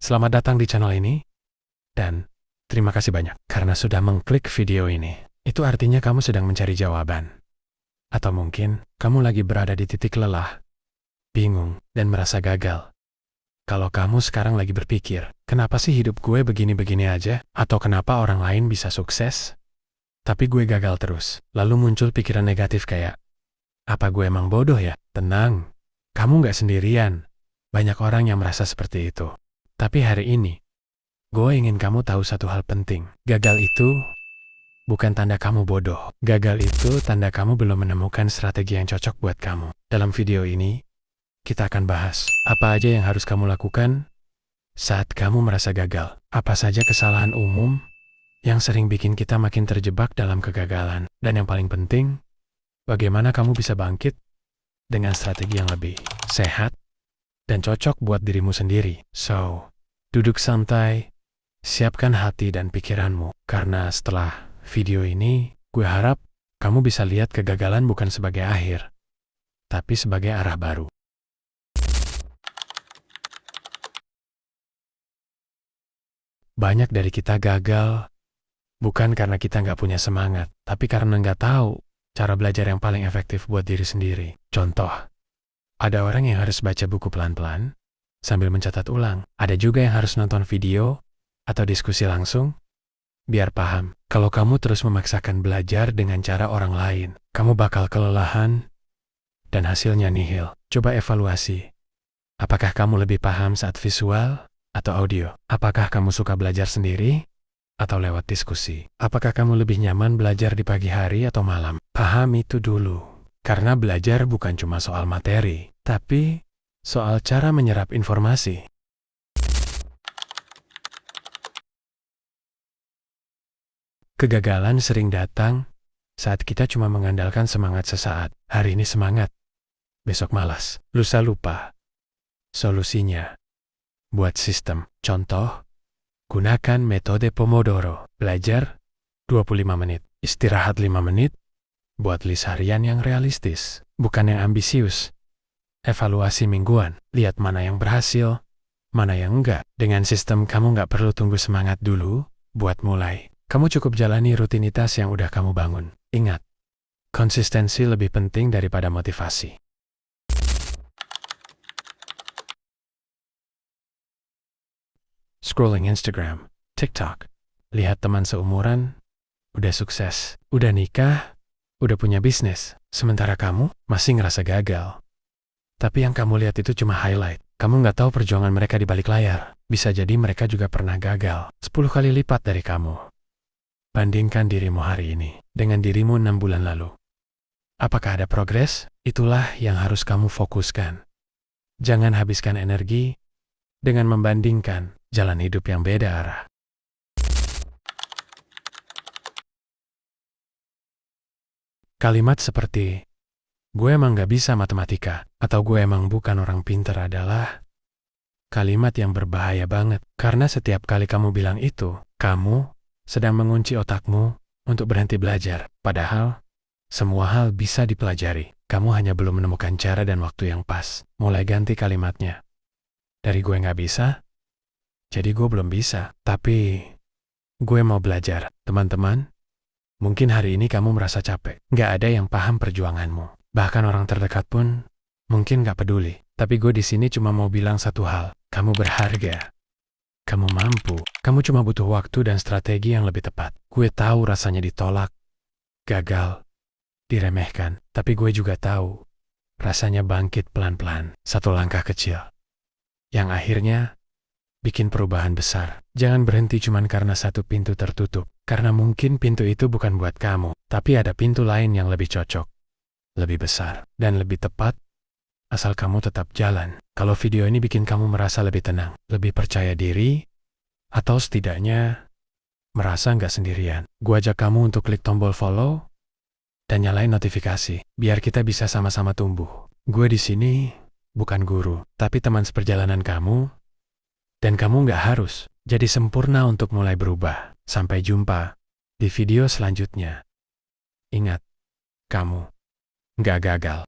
Selamat datang di channel ini, dan terima kasih banyak karena sudah mengklik video ini. Itu artinya kamu sedang mencari jawaban. Atau mungkin kamu lagi berada di titik lelah, bingung, dan merasa gagal. Kalau kamu sekarang lagi berpikir, kenapa sih hidup gue begini-begini aja? Atau kenapa orang lain bisa sukses, tapi gue gagal terus? Lalu muncul pikiran negatif kayak, apa gue emang bodoh ya? Tenang, kamu nggak sendirian. Banyak orang yang merasa seperti itu. Tapi hari ini, gue ingin kamu tahu satu hal penting. Gagal itu bukan tanda kamu bodoh. Gagal itu tanda kamu belum menemukan strategi yang cocok buat kamu. Dalam video ini, kita akan bahas apa aja yang harus kamu lakukan saat kamu merasa gagal. Apa saja kesalahan umum yang sering bikin kita makin terjebak dalam kegagalan. Dan yang paling penting, bagaimana kamu bisa bangkit dengan strategi yang lebih sehat dan cocok buat dirimu sendiri. So, duduk santai, siapkan hati dan pikiranmu. Karena setelah video ini, gue harap kamu bisa lihat kegagalan bukan sebagai akhir, tapi sebagai arah baru. Banyak dari kita gagal bukan karena kita nggak punya semangat, tapi karena nggak tahu cara belajar yang paling efektif buat diri sendiri. Contoh, ada orang yang harus baca buku pelan-pelan sambil mencatat ulang. Ada juga yang harus nonton video atau diskusi langsung biar paham. Kalau kamu terus memaksakan belajar dengan cara orang lain, kamu bakal kelelahan dan hasilnya nihil. Coba evaluasi. Apakah kamu lebih paham saat visual atau audio? Apakah kamu suka belajar sendiri atau lewat diskusi? Apakah kamu lebih nyaman belajar di pagi hari atau malam? Paham itu dulu. Karena belajar bukan cuma soal materi, tapi soal cara menyerap informasi. Kegagalan sering datang saat kita cuma mengandalkan semangat sesaat. Hari ini semangat, besok malas, lusa lupa. Solusinya, buat sistem. Contoh, gunakan metode Pomodoro. Belajar 25 menit, istirahat 5 menit, buat list harian yang realistis, bukan yang ambisius. Evaluasi mingguan, lihat mana yang berhasil, mana yang enggak. Dengan sistem kamu nggak perlu tunggu semangat dulu buat mulai. Kamu cukup jalani rutinitas yang udah kamu bangun. Ingat, konsistensi lebih penting daripada motivasi. Scrolling Instagram, TikTok, lihat teman seumuran, udah sukses, udah nikah, udah punya bisnis, sementara kamu masih ngerasa gagal. Tapi yang kamu lihat itu cuma highlight. Kamu nggak tahu perjuangan mereka di balik layar. Bisa jadi mereka juga pernah gagal 10 kali lipat dari kamu. Bandingkan dirimu hari ini dengan dirimu 6 bulan lalu. Apakah ada progres? Itulah yang harus kamu fokuskan. Jangan habiskan energi dengan membandingkan jalan hidup yang beda arah. Kalimat seperti, gue emang gak bisa matematika, atau gue emang bukan orang pinter adalah kalimat yang berbahaya banget. Karena setiap kali kamu bilang itu, kamu sedang mengunci otakmu untuk berhenti belajar. Padahal, semua hal bisa dipelajari. Kamu hanya belum menemukan cara dan waktu yang pas. Mulai ganti kalimatnya. Dari gue gak bisa, jadi gue belum bisa. Tapi, gue mau belajar. Teman-teman, mungkin hari ini kamu merasa capek. Gak ada yang paham perjuanganmu. Bahkan orang terdekat pun mungkin gak peduli. Tapi gue di sini cuma mau bilang satu hal. Kamu berharga. Kamu mampu. Kamu cuma butuh waktu dan strategi yang lebih tepat. Gue tahu rasanya ditolak, gagal, diremehkan. Tapi gue juga tahu rasanya bangkit pelan-pelan. Satu langkah kecil. Yang akhirnya bikin perubahan besar. Jangan berhenti cuma karena satu pintu tertutup. Karena mungkin pintu itu bukan buat kamu. Tapi ada pintu lain yang lebih cocok, lebih besar, dan lebih tepat, asal kamu tetap jalan. Kalau video ini bikin kamu merasa lebih tenang, lebih percaya diri, atau setidaknya merasa nggak sendirian, gue ajak kamu untuk klik tombol follow dan nyalain notifikasi, biar kita bisa sama-sama tumbuh. Gue di sini bukan guru, tapi teman seperjalanan kamu, dan kamu nggak harus jadi sempurna untuk mulai berubah. Sampai jumpa di video selanjutnya. Ingat, kamu nggak gagal.